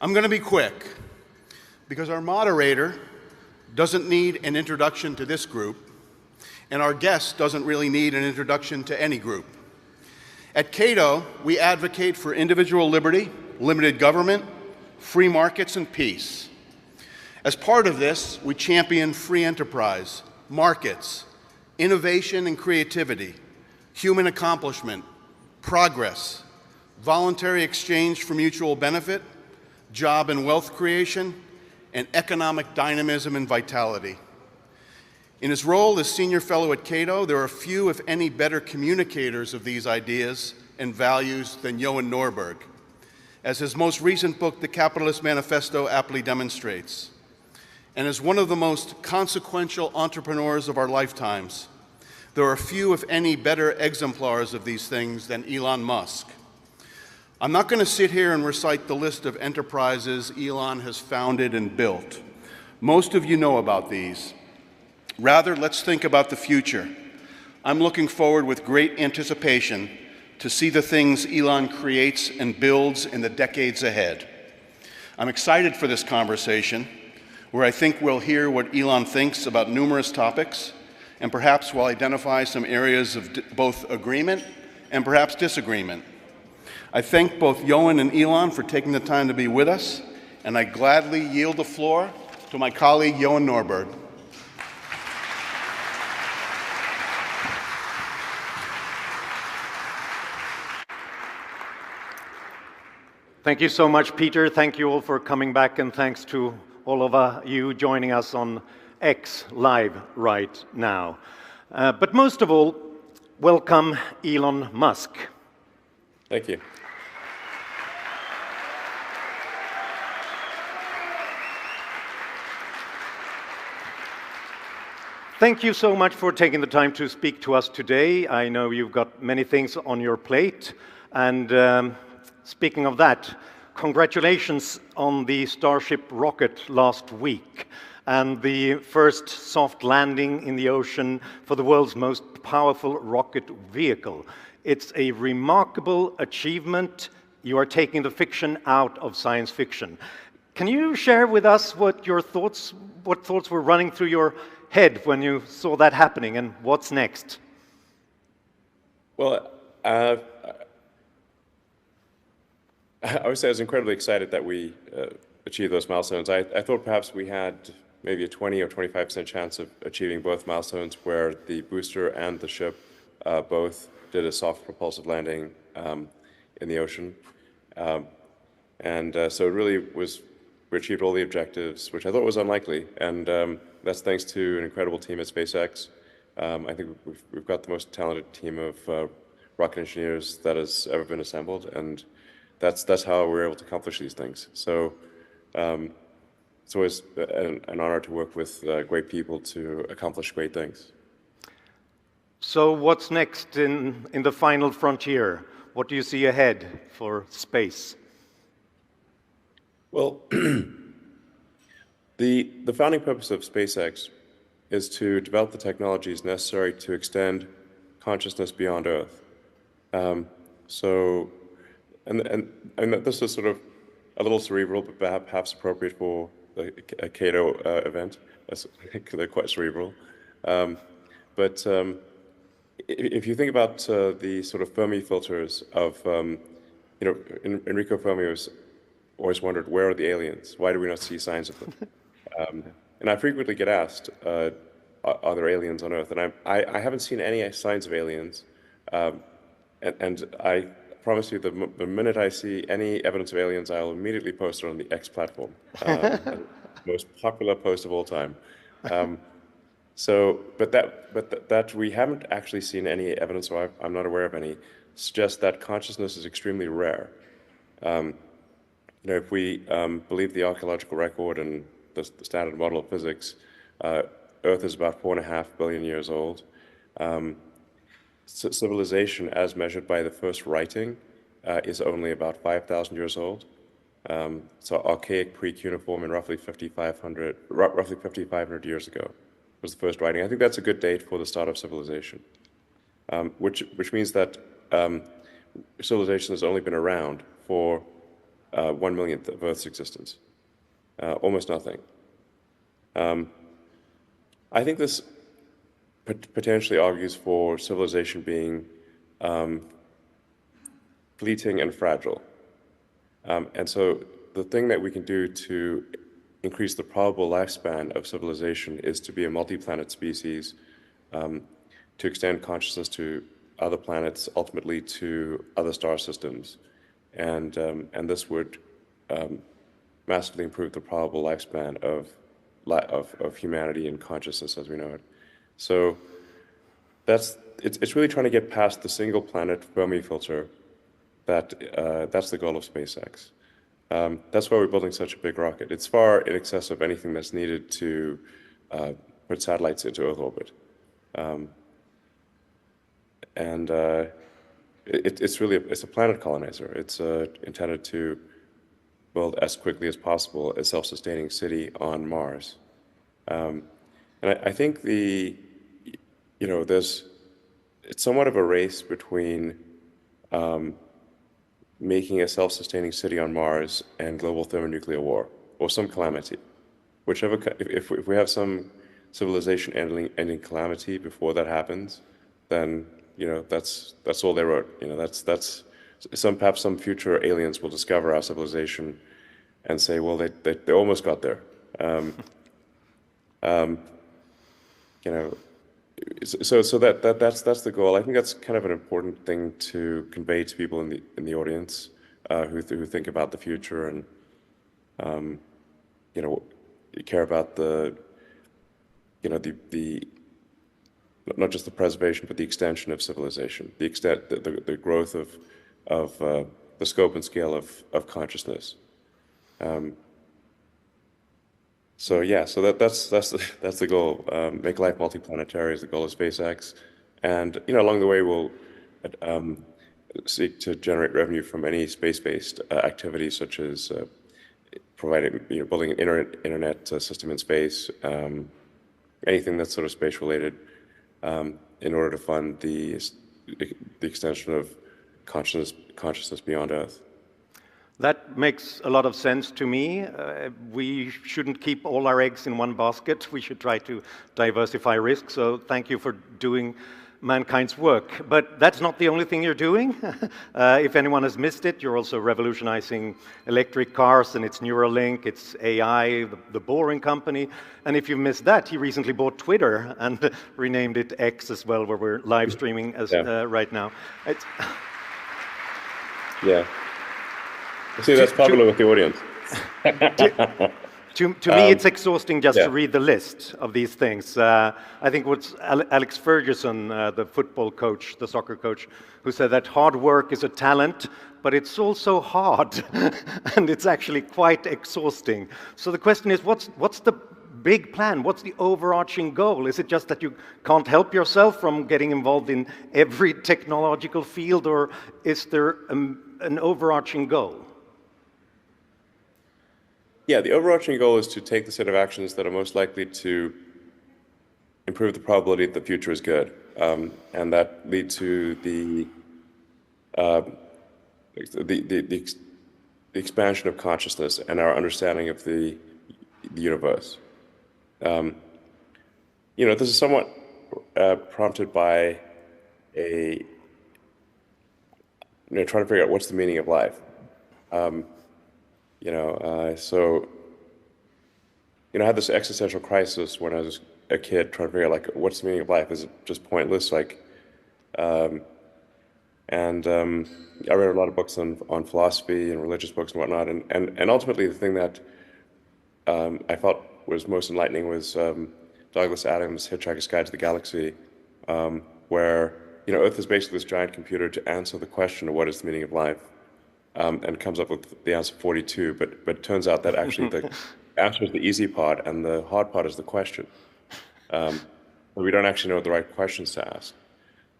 I'm going to be quick because our moderator doesn't need an introduction to this group, and our guest doesn't really need an introduction to any group. At Cato, we advocate for individual liberty, limited government, free markets, and peace. As part of this, we champion free enterprise, markets, innovation and creativity, human accomplishment, progress, voluntary exchange for mutual benefit, job and wealth creation, and economic dynamism and vitality. In his role as senior fellow at Cato, there are few, if any, better communicators of these ideas and values than Johan Norberg, as his most recent book, The Capitalist Manifesto, aptly demonstrates. And as one of the most consequential entrepreneurs of our lifetimes, there are few, if any, better exemplars of these things than Elon Musk. I'm not going to sit here and recite the list of enterprises Elon has founded and built. Most of you know about these. Rather, let's think about the future. I'm looking forward with great anticipation to see the things Elon creates and builds in the decades ahead. I'm excited for this conversation, where I think we'll hear what Elon thinks about numerous topics, and perhaps we'll identify some areas of both agreement and perhaps disagreement. I thank both Johan and Elon for taking the time to be with us, and I gladly yield the floor to my colleague, Johan Norberg. Thank you so much, Peter. Thank you all for coming back, and thanks to all of you joining us on X Live right now. But most of all, welcome Elon Musk. Thank you. Thank you so much for taking the time to speak to us today. I know you've got many things on your plate, and speaking of that, congratulations on the Starship rocket last week and the first soft landing in the ocean for the world's most powerful rocket vehicle. It's a remarkable achievement. You are taking the fiction out of science fiction. Can you share with us what thoughts were running through your head when you saw that happening, and what's next? Well, I would say I was incredibly excited that we achieved those milestones. I thought perhaps we had maybe a 20 or 25% chance of achieving both milestones, where the booster and the ship both did a soft propulsive landing in the ocean. So it really was, we achieved all the objectives, which I thought was unlikely. And that's thanks to an incredible team at SpaceX. I think we've got the most talented team of rocket engineers that has ever been assembled. And that's how we're able to accomplish these things. So it's always an honor to work with great people to accomplish great things. So what's next in the final frontier? What do you see ahead for space? Well, the founding purpose of SpaceX is to develop the technologies necessary to extend consciousness beyond Earth. And this is sort of a little cerebral, but perhaps appropriate for a Cato event. They're quite cerebral. But if you think about the sort of Fermi filters of, Enrico Fermi always wondered, where are the aliens? Why do we not see signs of them? And I frequently get asked, are there aliens on Earth? And I haven't seen any signs of aliens. And I promise you, the minute I see any evidence of aliens, I'll immediately post it on the X platform. Most popular post of all time. But that we haven't actually seen any evidence, or I'm not aware of any, suggests that consciousness is extremely rare. If we believe the archaeological record and the standard model of physics, Earth is about 4.5 billion years old. Civilization, as measured by the first writing, is only about 5,000 years old. So archaic pre-cuneiform and roughly 5,500 years ago was the first writing. I think that's a good date for the start of civilization, which means that civilization has only been around for 1/1,000th of Earth's existence, almost nothing. I think this potentially argues for civilization being fleeting and fragile. And so the thing that we can do to increase the probable lifespan of civilization is to be a multi-planet species, to extend consciousness to other planets, ultimately to other star systems. And this would massively improve the probable lifespan of humanity and consciousness as we know it. So it's really trying to get past the single planet Fermi filter. That's the goal of SpaceX. That's why we're building such a big rocket. It's far in excess of anything that's needed to put satellites into Earth orbit. It's a planet colonizer. It's intended to build as quickly as possible a self-sustaining city on Mars. And I think it's somewhat of a race between making a self-sustaining city on Mars and global thermonuclear war, or some calamity. If we have some civilization ending calamity before that happens, then that's all they wrote. That's perhaps some future aliens will discover our civilization and say, well, they almost got there. So that's the goal. I think that's kind of an important thing to convey to people in the audience who think about the future and care about the not just the preservation but the extension of civilization, the growth of the scope and scale of consciousness. So that's the goal. Make life multiplanetary is the goal of SpaceX, and along the way we'll seek to generate revenue from any space-based activities, such as building an internet system in space, anything that's sort of space-related, in order to fund the extension of consciousness beyond Earth. That makes a lot of sense to me. We shouldn't keep all our eggs in one basket. We should try to diversify risk. So thank you for doing mankind's work. But that's not the only thing you're doing. If anyone has missed it, you're also revolutionizing electric cars, and it's Neuralink, it's AI, the Boring Company. And if you missed that, he recently bought Twitter and renamed it X as well, where we're live streaming right now. Yeah. See, that's popular with the audience. To me, it's exhausting just to read the list of these things. I think what's Alex Ferguson, the football coach, the soccer coach, who said that hard work is a talent, but it's also hard, and it's actually quite exhausting. So the question is, what's the big plan? What's the overarching goal? Is it just that you can't help yourself from getting involved in every technological field, or is there an overarching goal? Yeah, the overarching goal is to take the set of actions that are most likely to improve the probability that the future is good, and that lead to the expansion of consciousness and our understanding of the universe. This is somewhat prompted by trying to figure out what's the meaning of life. I had this existential crisis when I was a kid, trying to figure out, what's the meaning of life? Is it just pointless? I read a lot of books on philosophy and religious books and whatnot, and ultimately the thing that I felt was most enlightening was Douglas Adams' Hitchhiker's Guide to the Galaxy, where Earth is basically this giant computer to answer the question of what is the meaning of life. And comes up with the answer 42, but it turns out that actually the answer is the easy part, and the hard part is the question. We don't actually know the right questions to ask.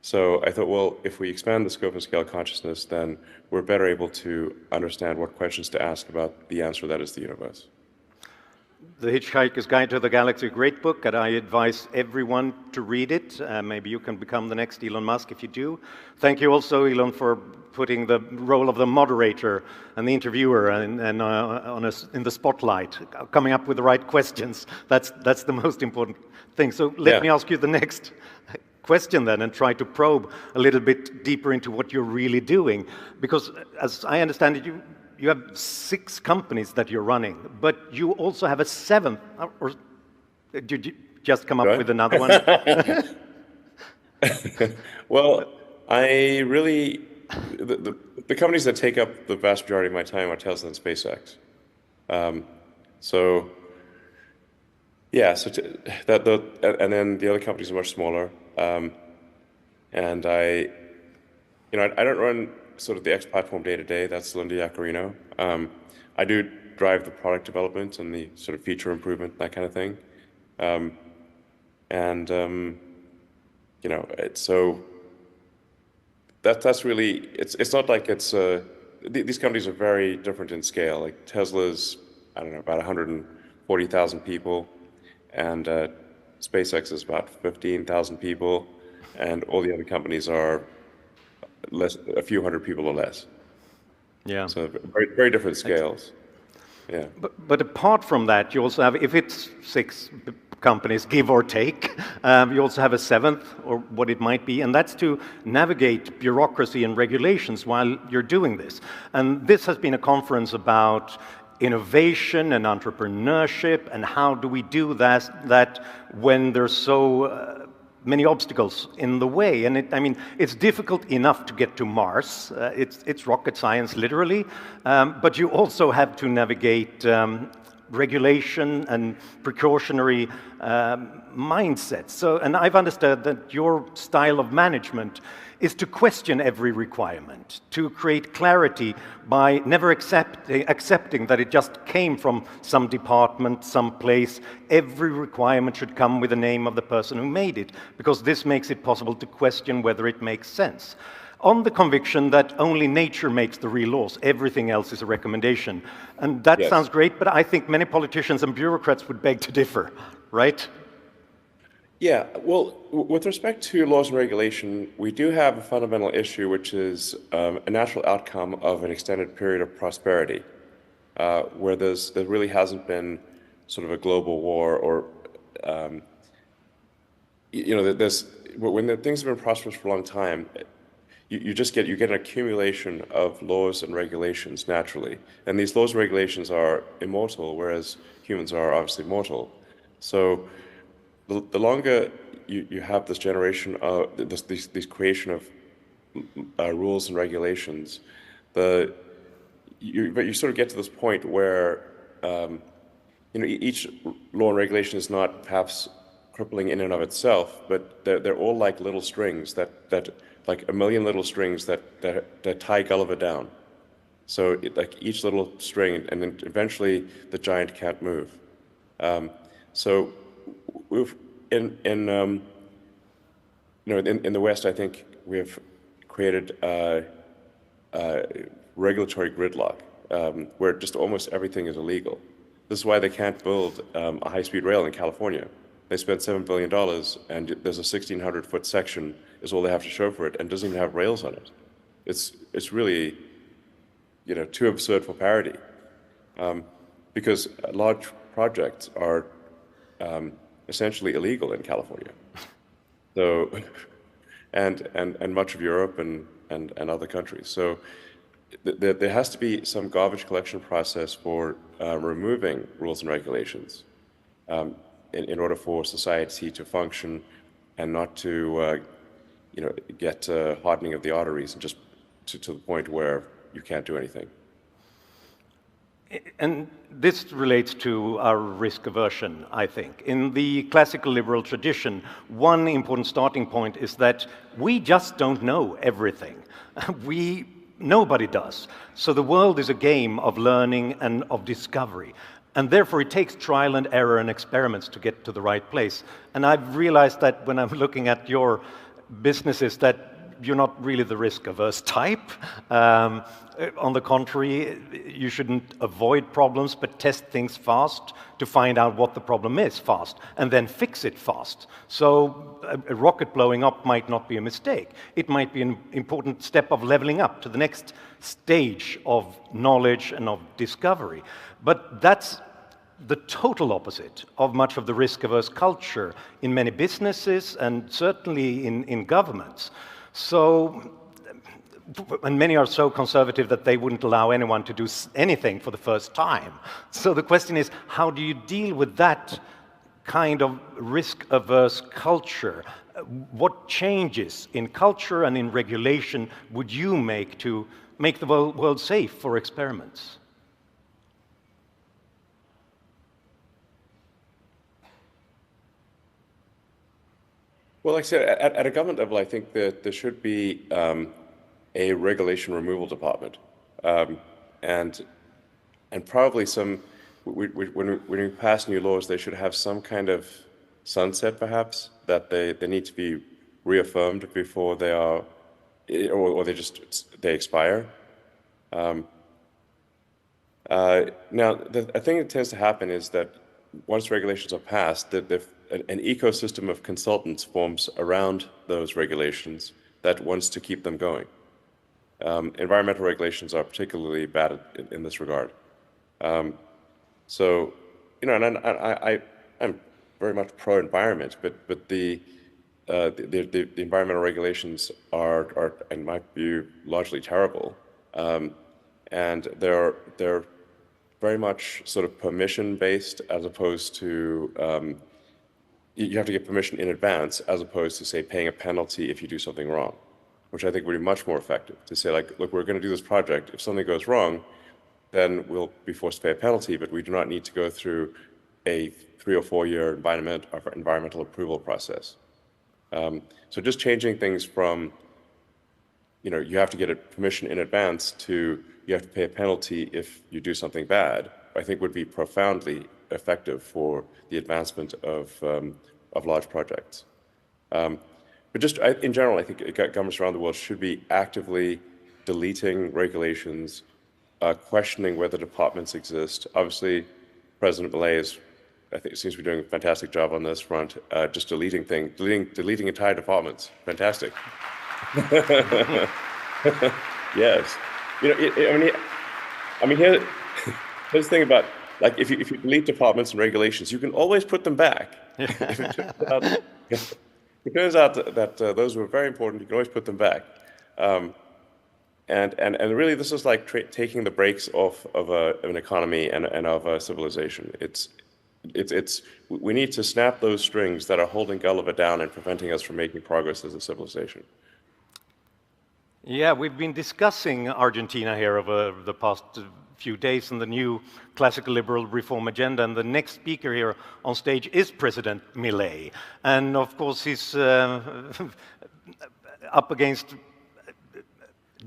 So I thought, well, if we expand the scope and scale of consciousness, then we're better able to understand what questions to ask about the answer that is the universe. The Hitchhiker's Guide to the Galaxy, a great book, and I advise everyone to read it. Maybe you can become the next Elon Musk if you do. Thank you also, Elon, for putting the role of the moderator and the interviewer in the spotlight, coming up with the right questions. That's the most important thing. So let me ask you the next question then, and try to probe a little bit deeper into what you're really doing. Because as I understand it, you have 6 companies that you're running, but you also have a 7th, or did you just come up with another one? Well, I really, the companies that take up the vast majority of my time are Tesla and SpaceX. So and then the other companies are much smaller. And I don't run sort of the X platform day to day. That's Linda Yaccarino. I do drive the product development and the sort of feature improvement, that kind of thing. So that's really, it's not like it's these companies are very different in scale. Like Tesla's, I don't know, about 140,000 people, and SpaceX is about 15,000 people, and all the other companies are a few hundred people or less. Yeah. So very, very different scales. Yeah. But apart from that, you also have, if it's 6 companies, give or take, you also have a 7th, or what it might be, and that's to navigate bureaucracy and regulations while you're doing this. And this has been a conference about innovation and entrepreneurship, and how do we do that when there's so many obstacles in the way. And it's difficult enough to get to Mars. It's rocket science, literally. But you also have to navigate regulation and precautionary mindsets. So, and I've understood that your style of management is to question every requirement, to create clarity by never accepting that it just came from some department, some place. Every requirement should come with the name of the person who made it, because this makes it possible to question whether it makes sense. On the conviction that only nature makes the real laws, everything else is a recommendation. And that sounds great, but I think many politicians and bureaucrats would beg to differ, right? Yeah, well, with respect to laws and regulation, we do have a fundamental issue, which is a natural outcome of an extended period of prosperity, where there really hasn't been sort of a global war, or when things have been prosperous for a long time, you get an accumulation of laws and regulations naturally, and these laws and regulations are immortal, whereas humans are obviously mortal. So the longer you have this generation of this creation of rules and regulations, but you sort of get to this point where each law and regulation is not perhaps crippling in and of itself, but they're all like little strings that like a million little strings that tie Gulliver down. So like each little string, and then eventually the giant can't move. So we've in the West, I think we have created regulatory gridlock, where just almost everything is illegal. This is why they can't build a high-speed rail in California. They spent $7 billion, and there's a 1,600-foot section is all they have to show for it, and doesn't even have rails on it. It's really, too absurd for parody, because large projects are essentially illegal in California. So, and much of Europe and other countries. So there has to be some garbage collection process for removing rules and regulations in order for society to function and not to get hardening of the arteries and just to the point where you can't do anything. And this relates to our risk aversion, I think. In the classical liberal tradition, one important starting point is that we just don't know everything. Nobody does. So the world is a game of learning and of discovery. And therefore, it takes trial and error and experiments to get to the right place. And I've realized that when I'm looking at your businesses, that you're not really the risk-averse type. On the contrary, you shouldn't avoid problems, but test things fast to find out what the problem is fast, and then fix it fast. So a rocket blowing up might not be a mistake. It might be an important step of leveling up to the next stage of knowledge and of discovery. But that's the total opposite of much of the risk-averse culture in many businesses and certainly in governments. So, and many are so conservative that they wouldn't allow anyone to do anything for the first time. So the question is, how do you deal with that kind of risk-averse culture? What changes in culture and in regulation would you make to make the world safe for experiments? Well, like I said, at a government level, I think that there should be a regulation removal department, and probably some. When we pass new laws, they should have some kind of sunset, perhaps, that they need to be reaffirmed before they are, or they expire. Now, I think it tends to happen is that once regulations are passed, that an ecosystem of consultants forms around those regulations that wants to keep them going. Environmental regulations are particularly bad in this regard. So, you know, and I'm very much pro-environment, but the environmental regulations are, in my view, largely terrible, and they're very much sort of permission-based, as opposed to you have to get permission in advance, as opposed to, say, paying a penalty if you do something wrong, which I think would be much more effective. To say, like, look, we're going to do this project. If something goes wrong, then we'll be forced to pay a penalty, but we do not need to go through a 3 or 4 year environmental approval process. So just changing things from, you know, you have to get a permission in advance to you have to pay a penalty if you do something bad, I think would be profoundly effective for the advancement of large projects. But just in general, I think governments around the world should be actively deleting regulations, questioning whether departments exist. Obviously, President Milei I think, seems to be doing a fantastic job on this front, just deleting entire departments. Fantastic. Yes. You know, here's the thing about, like, if you delete departments and regulations, you can always put them back. If it turns out that those were very important, you can always put them back. And really, this is like taking the brakes off of an economy and of a civilization. We need to snap those strings that are holding Gulliver down and preventing us from making progress as a civilization. Yeah, we've been discussing Argentina here over the past few days and the new classical liberal reform agenda, and the next speaker here on stage is President Milei. And of course, he's up against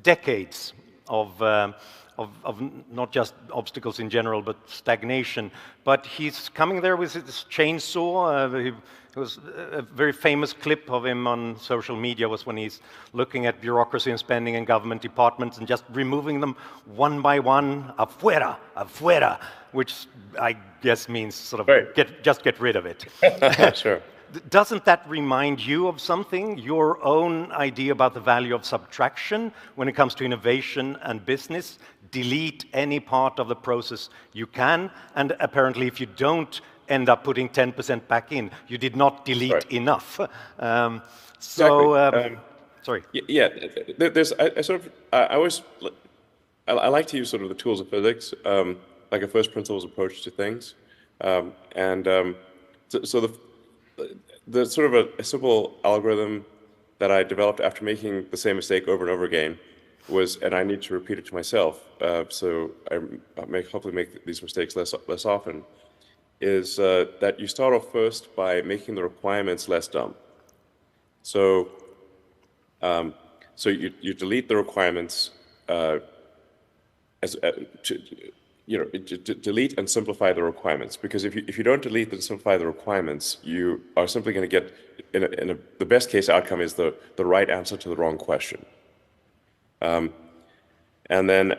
decades of not just obstacles in general, but stagnation. But he's coming there with his chainsaw. It was a very famous clip of him on social media was when he's looking at bureaucracy and spending in government departments and just removing them one by one, afuera, afuera, which I guess means sort of just get rid of it. Sure. Doesn't that remind you of something, your own idea about the value of subtraction when it comes to innovation and business? Delete any part of the process you can, and apparently if you don't end up putting 10% back in, you did not delete enough. Sorry. Yeah, I like to use sort of the tools of physics, like a first principles approach to things, so the sort of a simple algorithm that I developed after making the same mistake over and over again was, and I need to repeat it to myself, so I hopefully make these mistakes less often, is that you start off first by making the requirements less dumb. So you delete the requirements delete and simplify the requirements, because if you don't delete and simplify the requirements, you are simply going to get the best case outcome is the right answer to the wrong question. And then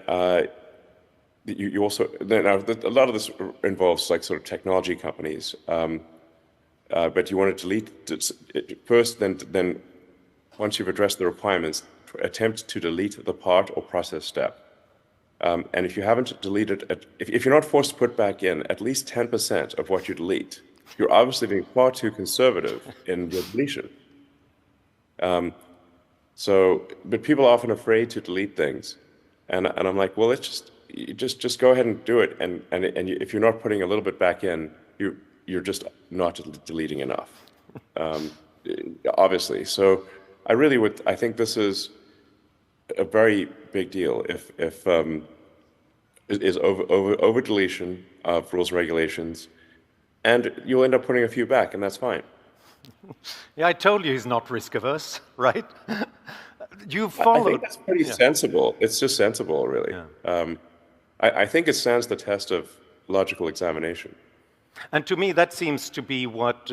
you also, a lot of this involves like sort of technology companies, but you want to delete first, then once you've addressed the requirements, attempt to delete the part or process step. And if you haven't deleted, if you're not forced to put back in at least 10% of what you delete, you're obviously being far too conservative in your deletion. But people are often afraid to delete things, and I'm like, well, let's just go ahead and do it. And if you're not putting a little bit back in, you're just not deleting enough, obviously. So I think this is a very big deal if is over deletion of rules and regulations, and you'll end up putting a few back, and that's fine. Yeah, I told you he's not risk averse, right? You I followed. think that's pretty sensible. It's just sensible, really. Yeah. I think it stands the test of logical examination. And to me, that seems to be what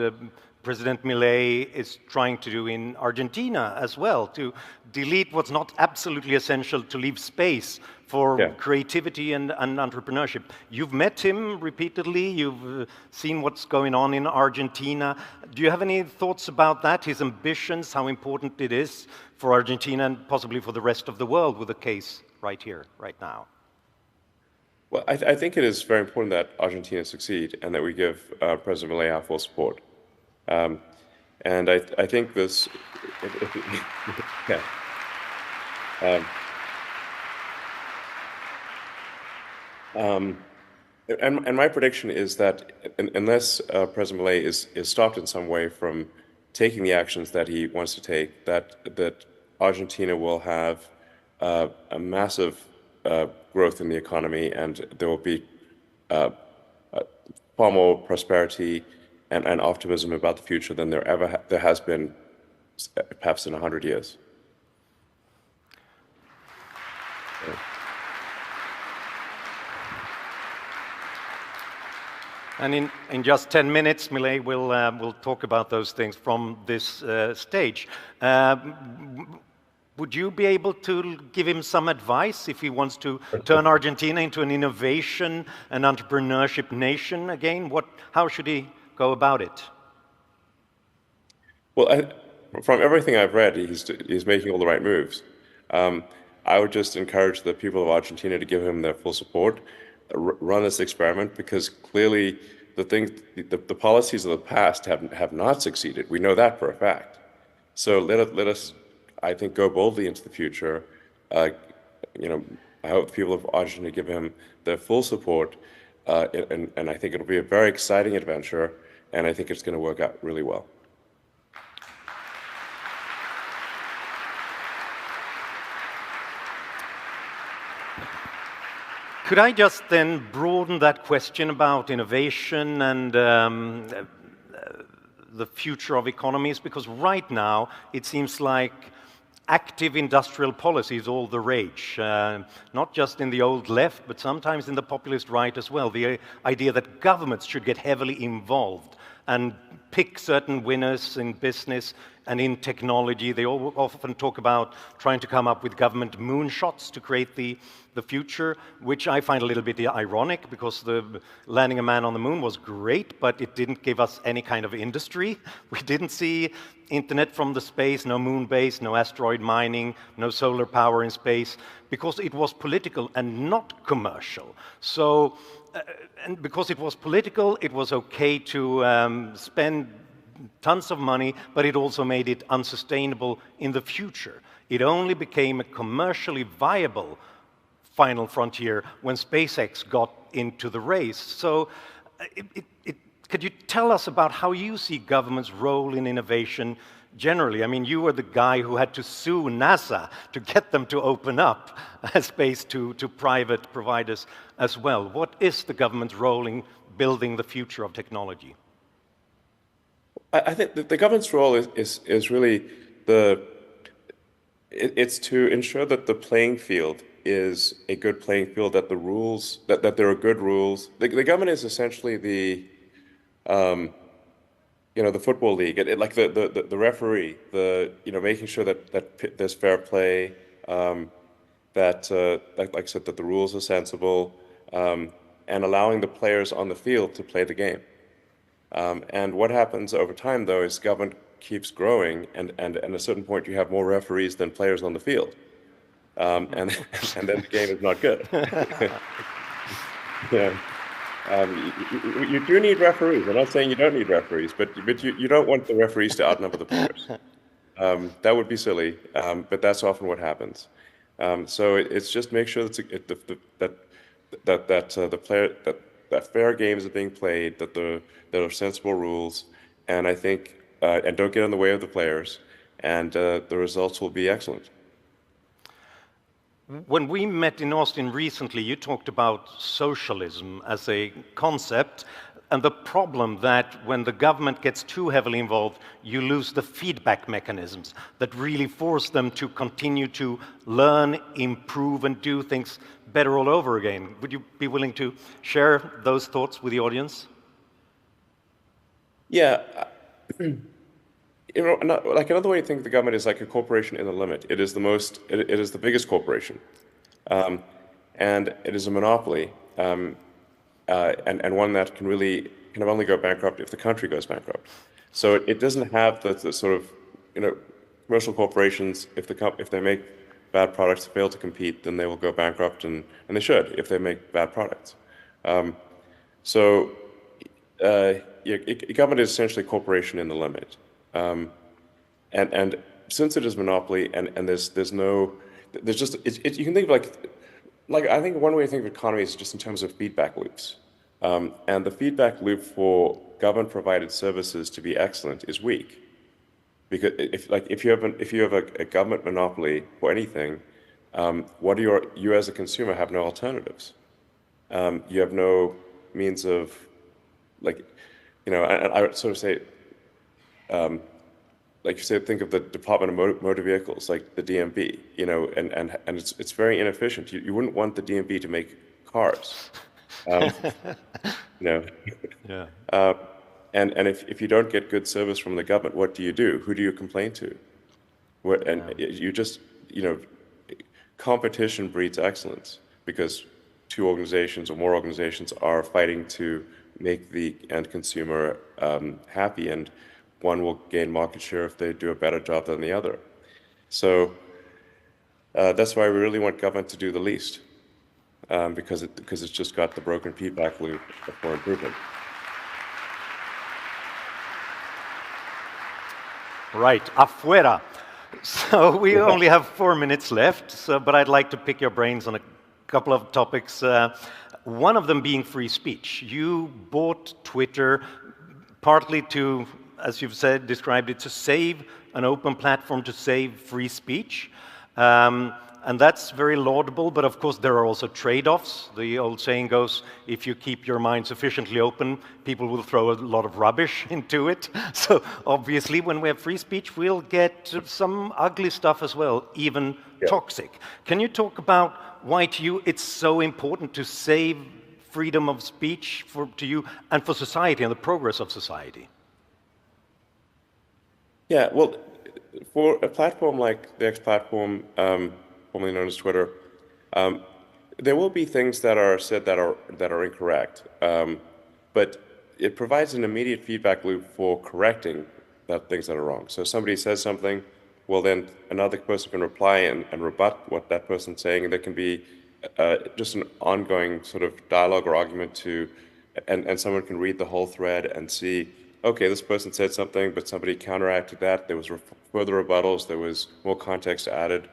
President Milei is trying to do in Argentina as well, to delete what's not absolutely essential, to leave space for creativity and entrepreneurship. You've met him repeatedly, you've seen what's going on in Argentina. Do you have any thoughts about that, his ambitions, how important it is for Argentina and possibly for the rest of the world with the case right here, right now? Well, I think it is very important that Argentina succeed and that we give President Milei our full support. And I think this, and my prediction is that unless President Milei is stopped in some way from taking the actions that he wants to take, that Argentina will have a massive growth in the economy, and there will be far more prosperity and optimism about the future than there has been perhaps in 100 years. Yeah. And in just 10 minutes, Milei will talk about those things from this stage. Would you be able to give him some advice if he wants to turn Argentina into an innovation and entrepreneurship nation again? How should he go about it? Well, from everything I've read, he's making all the right moves. I would just encourage the people of Argentina to give him their full support, run this experiment, because clearly the policies of the past have not succeeded. We know that for a fact. So let us, I think, go boldly into the future. I hope the people of Argentina give him their full support, and I think it'll be a very exciting adventure, and I think it's going to work out really well. Could I just then broaden that question about innovation and the future of economies? Because right now it seems like active industrial policy is all the rage, not just in the old left, but sometimes in the populist right as well. The idea that governments should get heavily involved and pick certain winners in business and in technology. They often talk about trying to come up with government moonshots to create the future, which I find a little bit ironic, because the landing a man on the moon was great, but it didn't give us any kind of industry. We didn't see internet from the space, no moon base, no asteroid mining, no solar power in space, because it was political and not commercial. So, and because it was political, it was okay to spend tons of money, but it also made it unsustainable in the future. It only became a commercially viable final frontier when SpaceX got into the race. So could you tell us about how you see government's role in innovation generally? I mean, you were the guy who had to sue NASA to get them to open up space to private providers as well. What is the government's role in building the future of technology? I think the government's role is really it's to ensure that the playing field is a good playing field, that the rules, that there are good rules. The government is essentially the football league, like the referee, making sure that there's fair play, like I said, that the rules are sensible, and allowing the players on the field to play the game. And what happens over time, though, is government keeps growing, and at a certain point, you have more referees than players on the field, and and then the game is not good. Yeah. You do need referees. I'm not saying you don't need referees, but you don't want the referees to outnumber the players. That would be silly, but that's often what happens. So it's just make sure that fair games are being played, that there are sensible rules, and I think and don't get in the way of the players, and the results will be excellent. When we met in Austin recently, you talked about socialism as a concept and the problem that when the government gets too heavily involved, you lose the feedback mechanisms that really force them to continue to learn, improve, and do things better all over again. Would you be willing to share those thoughts with the audience? Yeah. Like another way to think of the government is like a corporation in the limit. It is the biggest corporation, and it is a monopoly, and one that can only go bankrupt if the country goes bankrupt. So it doesn't have the sort of commercial corporations. If they make bad products, fail to compete, then they will go bankrupt, and they should if they make bad products. Government is essentially a corporation in the limit. And since it is monopoly and there's just you can think of like I think one way to think of economy is just in terms of feedback loops, and the feedback loop for government provided services to be excellent is weak, because if you have a government monopoly for anything, you as a consumer have no alternatives. You have no means of and I would sort of say. Like you said, think of the Department of Motor Vehicles, like the DMV, and it's very inefficient. You wouldn't want the DMV to make cars, Yeah. And if you don't get good service from the government, what do you do? Who do you complain to? Competition breeds excellence, because two organizations or more organizations are fighting to make the end consumer happy, and one will gain market share if they do a better job than the other. So that's why we really want government to do the least, because it's just got the broken feedback loop for improvement. Right, afuera. So we only have 4 minutes left, but I'd like to pick your brains on a couple of topics. One of them being free speech. You bought Twitter partly to, as you've said, described it, to save an open platform, to save free speech. And that's very laudable, but of course there are also trade-offs. The old saying goes, if you keep your mind sufficiently open, people will throw a lot of rubbish into it. So obviously when we have free speech, we'll get some ugly stuff as well, even toxic. Can you talk about why to you it's so important to save freedom of speech to you and for society and the progress of society? Yeah, well, for a platform like the X platform, formerly known as Twitter, there will be things that are said that are incorrect, but it provides an immediate feedback loop for correcting things that are wrong. So if somebody says something, well, then another person can reply and rebut what that person's saying, and there can be just an ongoing sort of dialogue or argument and someone can read the whole thread and see, okay, this person said something, but somebody counteracted that. There was further rebuttals. There was more context added,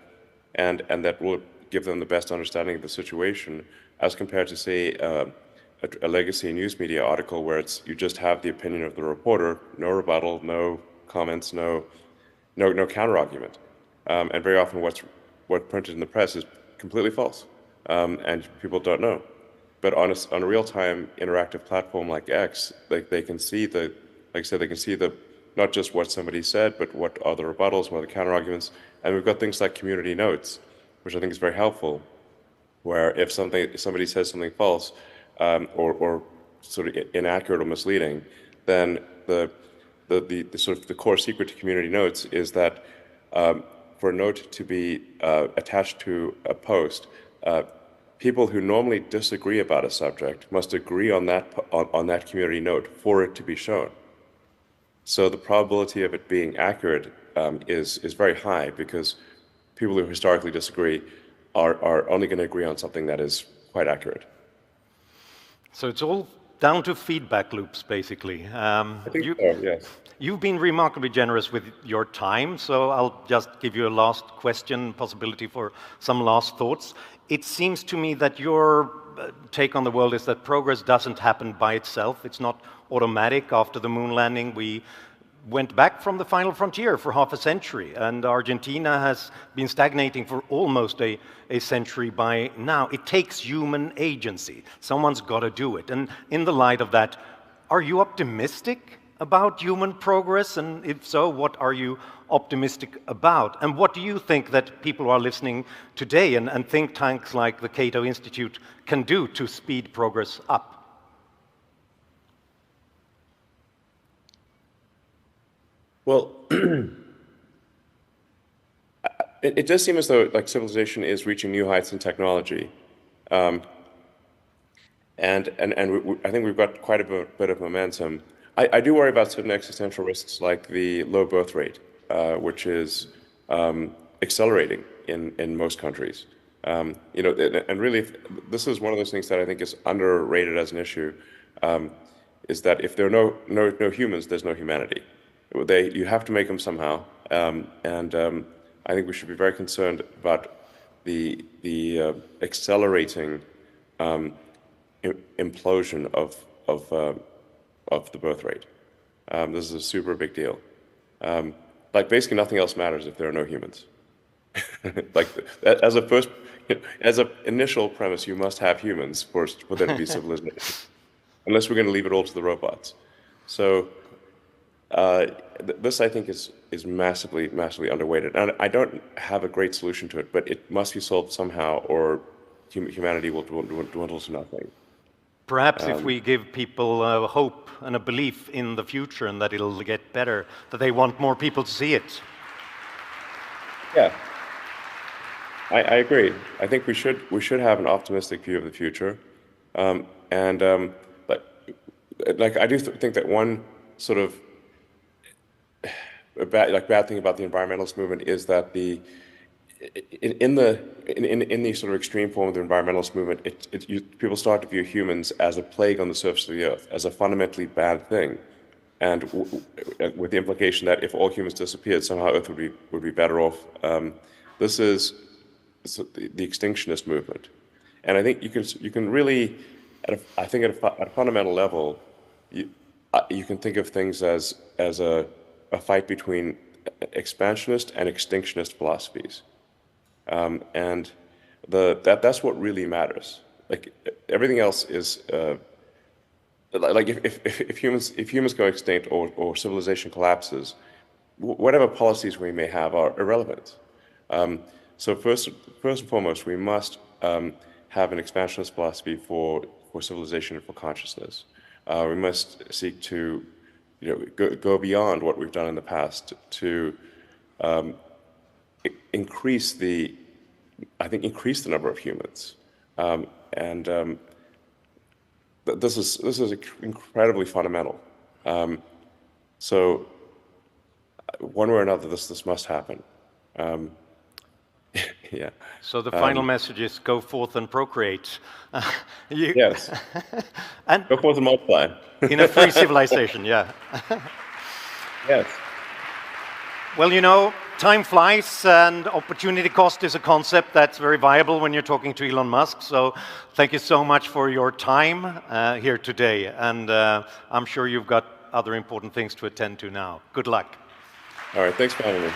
and that will give them the best understanding of the situation, as compared to, say, a legacy news media article where you just have the opinion of the reporter, no rebuttal, no comments, no counterargument, and very often what's printed in the press is completely false, and people don't know. But on a real-time interactive platform like X, they can see not just what somebody said, but what are the rebuttals, what are the counterarguments, and we've got things like community notes, which I think is very helpful, where if somebody says something false or sort of inaccurate or misleading, then the sort of the core secret to community notes is that for a note to be attached to a post, people who normally disagree about a subject must agree on that community note for it to be shown. So the probability of it being accurate is very high, because people who historically disagree are only going to agree on something that is quite accurate. So it's all down to feedback loops, basically. I think so, yes. You've been remarkably generous with your time, so I'll just give you a last question, possibility for some last thoughts. It seems to me that your take on the world is that progress doesn't happen by itself. It's not automatic. After the moon landing, we went back from the final frontier for half a century, and Argentina has been stagnating for almost a century by now. It takes human agency. Someone's got to do it. And in the light of that, are you optimistic about human progress? And if so, what are you optimistic about? And what do you think that people who are listening today and think tanks like the Cato Institute can do to speed progress up? Well, it does seem as though like civilization is reaching new heights in technology, and I think we've got quite a bit of momentum. I do worry about certain existential risks, like the low birth rate, which is accelerating in most countries. You know, and really, this is one of those things that I think is underrated as an issue. Is that if there are no humans, there's no humanity. You have to make them somehow, and I think we should be very concerned about the accelerating implosion of the birth rate. This is a super big deal. Like basically nothing else matters if there are no humans. Like as an initial premise, you must have humans for there to be civilization, unless we're going to leave it all to the robots. So. This, I think, is massively underweighted, and I don't have a great solution to it, but it must be solved somehow, or humanity will dwindle to nothing. Perhaps if we give people hope and a belief in the future and that it'll get better, that they want more people to see it. Yeah, I agree. I think we should have an optimistic view of the future, like I do think that one sort of bad thing about the environmentalist movement is that in the sort of extreme form of the environmentalist movement, people start to view humans as a plague on the surface of the earth, as a fundamentally bad thing, and with the implication that if all humans disappeared, somehow Earth would be better off. This is the extinctionist movement, and I think you can really, at a fundamental level, you can think of things as a fight between expansionist and extinctionist philosophies, and that's what really matters. Like everything else is like if humans go extinct or civilization collapses, whatever policies we may have are irrelevant. So first and foremost, we must have an expansionist philosophy for civilization and for consciousness. We must seek to go beyond what we've done in the past to increase the number of humans, this is incredibly fundamental. So one way or another, this must happen. Yeah. So the final message is go forth and procreate. Yes. And go forth and multiply. In a free civilization, yeah. Yes. Well, time flies, and opportunity cost is a concept that's very viable when you're talking to Elon Musk. So thank you so much for your time here today. And I'm sure you've got other important things to attend to now. Good luck. All right. Thanks for having me.